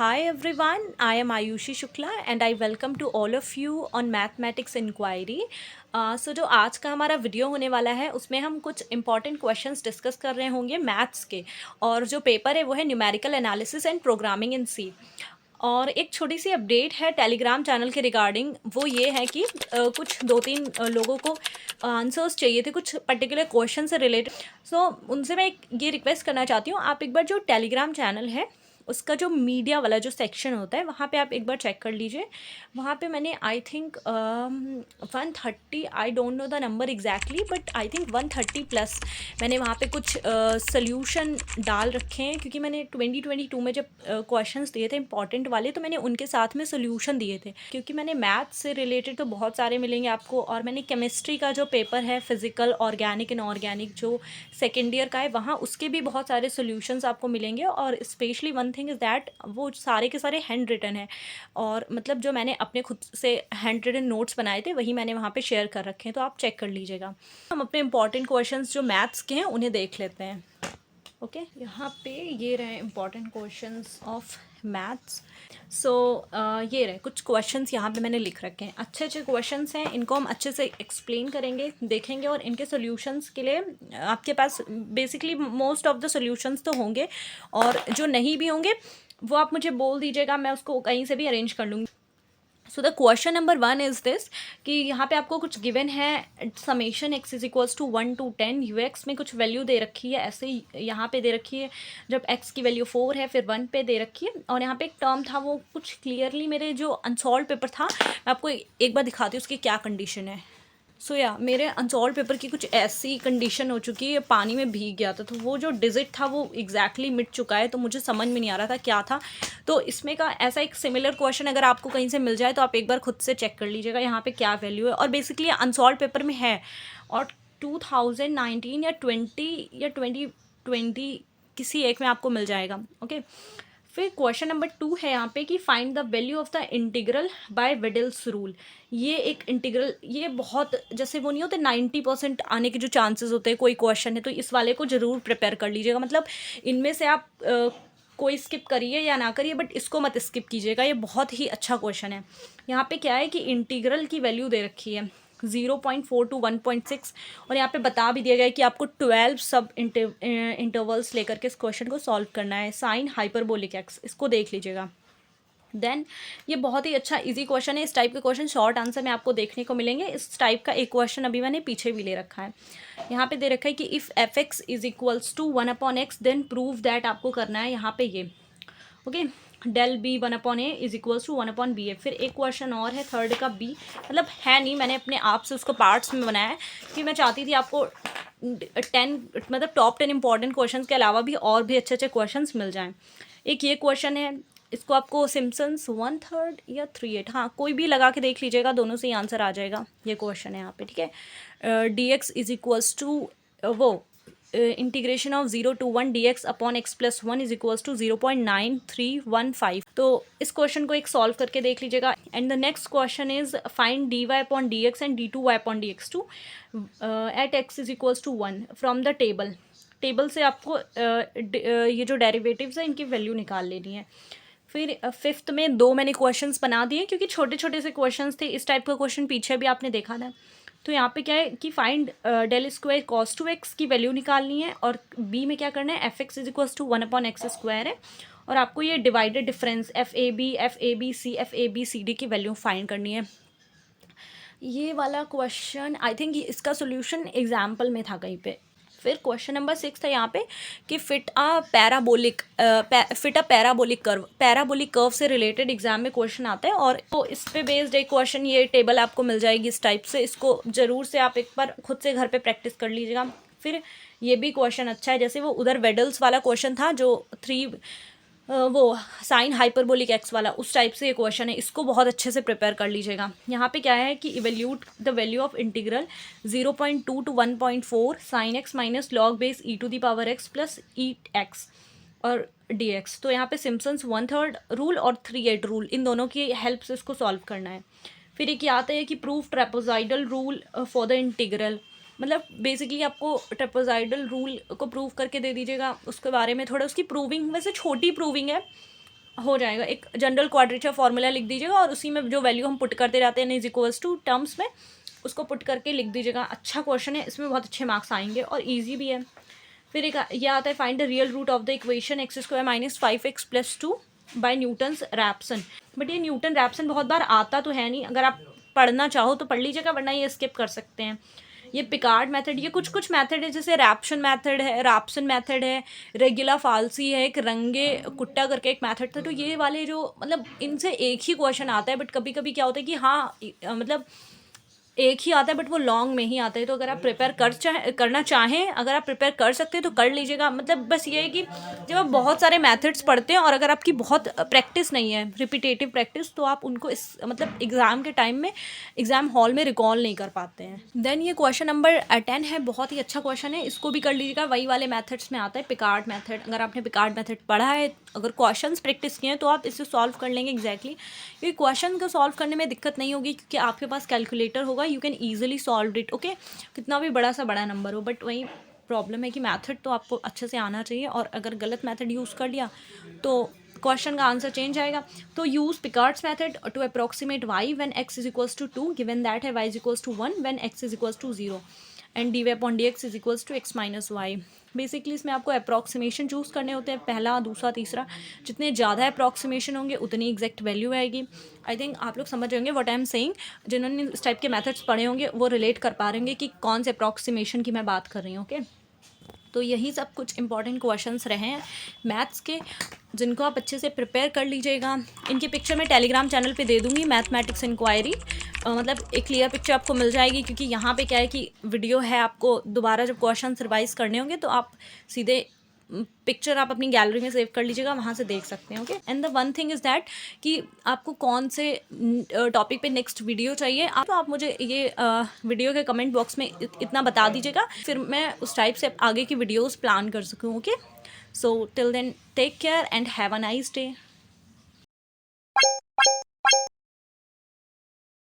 Hi everyone, I am Ayushi Shukla and I welcome to all of you on Mathematics Inquiry. जो आज का हमारा video होने वाला है उसमें हम कुछ इंपॉर्टेंट क्वेश्चंस डिस्कस कर रहे होंगे मैथ्स के। और जो पेपर है वो है numerical analysis and programming in C. और एक छोटी सी अपडेट है टेलीग्राम चैनल के रिगार्डिंग, वो ये है कि कुछ दो तीन लोगों को आंसर्स चाहिए थे कुछ पर्टिकुलर क्वेश्चन से रिलेटेड। उनसे मैं ये रिक्वेस्ट करना चाहती हूँ, आप एक बार जो टेलीग्राम चैनल है उसका जो मीडिया वाला जो सेक्शन होता है वहाँ पे आप एक बार चेक कर लीजिए। वहाँ पे मैंने I think 130, I don't know the number exactly, but I think 130 plus मैंने वहाँ पे कुछ सोल्यूशन डाल रखे हैं, क्योंकि मैंने 2022 में जब क्वेश्चंस दिए थे इंपॉर्टेंट वाले तो मैंने उनके साथ में सोल्यूशन दिए थे। क्योंकि मैंने मैथ्स से रिलेटेड तो बहुत सारे मिलेंगे आपको, और मैंने केमिस्ट्री का जो पेपर है फिजिकल ऑर्गेनिक इनऑर्गेनिक जो सेकेंड ईयर का है वहाँ उसके भी बहुत सारे सोल्यूशंस आपको मिलेंगे। और specially one thing is that वो सारे के सारे हैंड रिटन है, और मतलब जो मैंने अपने खुद से हैंड रिटन नोट्स बनाए थे वही मैंने वहाँ पे शेयर कर रखे हैं, तो आप चेक कर लीजिएगा। हम अपने इंपॉर्टेंट क्वेश्चंस जो मैथ्स के हैं उन्हें देख लेते हैं। ओके यहाँ पे ये रहे इंपॉर्टेंट क्वेश्चंस ऑफ मैथ्स। ये रहे कुछ क्वेश्चंस यहाँ पे मैंने लिख रखे हैं, अच्छे अच्छे क्वेश्चंस हैं, इनको हम अच्छे से एक्सप्लेन करेंगे, देखेंगे, और इनके सॉल्यूशंस के लिए आपके पास basically most of the solutions तो होंगे, और जो नहीं भी होंगे वो आप मुझे बोल दीजिएगा, मैं उसको कहीं से भी अरेंज कर लूँगी। So the question number 1 is this कि यहाँ पे आपको कुछ गिवन है, summation x is equals to 1 to 10 ux में कुछ वैल्यू दे रखी है, ऐसे ही यहाँ पे दे रखी है जब x की वैल्यू 4 है फिर 1 पे दे रखी है। और यहाँ पे एक टर्म था वो कुछ क्लियरली मेरे जो अनसॉल्व पेपर था, मैं आपको एक बार दिखाती हूँ उसकी क्या कंडीशन है। मेरे अनसॉल्व पेपर की कुछ ऐसी कंडीशन हो चुकी है, पानी में भीग गया था, तो वो जो डिजिट था वो एग्जैक्टली मिट चुका है, तो मुझे समझ में नहीं आ रहा था क्या था। तो इसमें का ऐसा एक सिमिलर क्वेश्चन अगर आपको कहीं से मिल जाए तो आप एक बार खुद से चेक कर लीजिएगा यहाँ पे क्या वैल्यू है, और बेसिकली अनसॉल्व पेपर में है, और 2019 या 2020 किसी एक में आपको मिल जाएगा। ओके, फिर क्वेश्चन नंबर 2 है यहाँ पे कि find the value of the integral by Weddle's rule. ये एक इंटीग्रल, ये बहुत जैसे वो नहीं होते 90% आने के जो चांसेस होते हैं कोई क्वेश्चन है, तो इस वाले को ज़रूर प्रिपेयर कर लीजिएगा। मतलब इनमें से आप कोई स्किप करिए या ना करिए, बट इसको मत स्किप कीजिएगा, ये बहुत ही अच्छा क्वेश्चन है। यहाँ पे क्या है कि इंटीग्रल की वैल्यू दे रखी है 0.4 to 1.6, और यहाँ पे बता भी दिया गया है कि आपको 12 सब इंटरवल्स लेकर के इस क्वेश्चन को सॉल्व करना है। साइन हाइपरबोलिक एक्स, इसको देख लीजिएगा। देन ये बहुत ही अच्छा इजी क्वेश्चन है, इस टाइप के क्वेश्चन शॉर्ट आंसर में आपको देखने को मिलेंगे। इस टाइप का एक क्वेश्चन अभी मैंने पीछे भी ले रखा है। यहाँ पे दे रखा है कि if f x is equals to 1/x then prove that, आपको करना है यहाँ पे ये। Okay, del b 1/a is equals to 1/ba। फिर एक क्वेश्चन और है थर्ड का बी, मतलब है नहीं, मैंने अपने आप से उसको पार्ट्स में बनाया है कि मैं चाहती थी आपको 10 मतलब टॉप 10 इंपॉर्टेंट क्वेश्चंस के अलावा भी और भी अच्छे अच्छे क्वेश्चंस मिल जाएं। एक ये क्वेश्चन है, इसको आपको सिम्पसन्स 1/3 या 3/8, हाँ कोई भी लगा के देख लीजिएगा, दोनों से ही आंसर आ जाएगा। ये क्वेश्चन है यहाँ पे, ठीक है। D x is equals to वो integration of 0 to 1 dx upon x plus 1 is equals to 0.9315। तो इस क्वेश्चन को एक सॉल्व करके देख लीजिएगा। And the next question is find dy upon dx and d2y upon dx2 at x is equals to 1 from the table से आपको ये जो डेरिवेटिव्स है इनकी वैल्यू निकाल लेनी है। फिर फिफ्थ में दो मैंने क्वेश्चंस बना दिए, क्योंकि छोटे छोटे से क्वेश्चंस थे, इस टाइप का क्वेश्चन पीछे भी आपने देखा था। तो यहाँ पे क्या है कि find del square cos two x की वैल्यू निकालनी है, और बी में क्या करना है f x is equals to 1/x² है, और आपको ये divided difference f a b c d की वैल्यू फाइंड करनी है। ये वाला क्वेश्चन आई थिंक इसका सोल्यूशन एग्जाम्पल में था कहीं पे। फिर क्वेश्चन नंबर 6 था यहाँ पे कि फिट अ पैराबोलिक कर्व से रिलेटेड एग्जाम में क्वेश्चन आता है, और तो इस पे बेस्ड एक क्वेश्चन, ये टेबल आपको मिल जाएगी इस टाइप से, इसको ज़रूर से आप एक बार खुद से घर पे प्रैक्टिस कर लीजिएगा। फिर ये भी क्वेश्चन अच्छा है, जैसे वो उधर वेडल्स वाला क्वेश्चन था जो वो साइन हाइपरबोलिक एक्स वाला, उस टाइप से ये क्वेश्चन है, इसको बहुत अच्छे से प्रिपेयर कर लीजिएगा। यहाँ पे क्या है कि evaluate the value of integral 0.2 to 1.4 sine x minus log base e to the power x plus e x और डी एक्स। तो यहाँ पे सिम्पसन्स 1/3 रूल और 3/8 रूल, इन दोनों की हेल्प से इसको सॉल्व करना है। फिर एक आता है कि prove trapezoidal rule for the integral, मतलब बेसिकली आपको ट्रेपेजॉइडल रूल को प्रूव करके दे दीजिएगा, उसके बारे में थोड़ा उसकी प्रूविंग, वैसे छोटी प्रूविंग है, हो जाएगा। एक जनरल क्वाड्रेचर फार्मूला लिख दीजिएगा और उसी में जो वैल्यू हम पुट करते जाते हैं इज इक्वल्स टू टर्म्स में, उसको पुट करके लिख दीजिएगा। अच्छा क्वेश्चन है, इसमें बहुत अच्छे मार्क्स आएंगे और ईजी भी है। फिर एक ये आता है find the real root of the equation x square minus 5x plus 2 by Newton's Raphson. But ये न्यूटन रैप्सन बहुत बार आता तो है नहीं, अगर आप पढ़ना चाहो तो पढ़ लीजिएगा, वरना ये स्किप कर सकते हैं। ये पिकार्ड मेथड, ये कुछ कुछ मेथड है, जैसे रैप्सन मेथड है, रेगुला फाल्सी है, एक रंगे कुट्टा करके एक मेथड था। तो ये वाले जो मतलब इनसे एक ही क्वेश्चन आता है, बट कभी कभी क्या होता है कि हाँ मतलब एक ही आता है बट वो लॉन्ग में ही आता है। तो अगर आप प्रिपेयर करना चाहें, अगर आप प्रिपेयर कर सकते हैं तो कर लीजिएगा। मतलब बस ये है कि जब आप बहुत सारे मेथड्स पढ़ते हैं और अगर आपकी बहुत प्रैक्टिस नहीं है, रिपीटेटिव प्रैक्टिस, तो आप उनको इस मतलब एग्ज़ाम के टाइम में एग्ज़ाम हॉल में रिकॉल नहीं कर पाते हैं। देन ये क्वेश्चन नंबर 10 है, बहुत ही अच्छा क्वेश्चन है, इसको भी कर लीजिएगा। वही वाले मेथड्स में आता है, पिकार्ड मेथड। अगर आपने पिकार्ड मेथड पढ़ा है, अगर क्वेश्चंस प्रैक्टिस किए हैं तो आप इसे सॉल्व कर लेंगे एग्जैक्टली। क्योंकि क्वेश्चन को सॉल्व करने में दिक्कत नहीं होगी, क्योंकि आपके पास कैलकुलेटर होगा, you can easily solve it. Okay, कितना भी बड़ा सा बड़ा नंबर हो, बट वही प्रॉब्लम है कि मैथड तो आपको अच्छे से आना चाहिए, और अगर गलत मैथड यूज़ कर लिया तो क्वेश्चन का आंसर चेंज आएगा। तो use Picard's method to approximate y when x is equals to 2 given that है y is equals to 1 when x is equals to 0 and d y upon d x is equals to x minus y. Basically इसमें आपको approximation choose करने होते हैं, पहला, दूसरा, तीसरा। जितने ज़्यादा अप्रॉक्सीमेशन होंगे उतनी एग्जैक्ट वैल्यू आएगी। आई थिंक आप लोग समझ होंगे व्हाट आई एम सेइंग। जिन्होंने इस टाइप के मेथड्स पढ़े होंगे वो रिलेट कर पा रहे होंगे कि कौन से अप्रॉक्सीमेशन की मैं बात कर रही हूँ। ओके, तो यही सब कुछ इंपॉर्टेंट क्वेश्चंस रहे हैं मैथ्स के, जिनको आप अच्छे से प्रिपेयर कर लीजिएगा। इनकी पिक्चर मैं टेलीग्राम चैनल पे दे दूँगी, मैथमेटिक्स इंक्वायरी। मतलब एक क्लियर पिक्चर आपको मिल जाएगी, क्योंकि यहाँ पे क्या है कि वीडियो है, आपको दोबारा जब क्वेश्चन रिवाइज करने होंगे तो आप सीधे पिक्चर आप अपनी गैलरी में सेव कर लीजिएगा, वहाँ से देख सकते हैं। Okay, and the one thing is that कि आपको कौन से टॉपिक पे नेक्स्ट वीडियो चाहिए, तो आप मुझे ये वीडियो के कमेंट बॉक्स में इतना बता दीजिएगा, फिर मैं उस टाइप से आगे की वीडियोस प्लान कर सकूँ। Okay, so till then take care and have a nice day.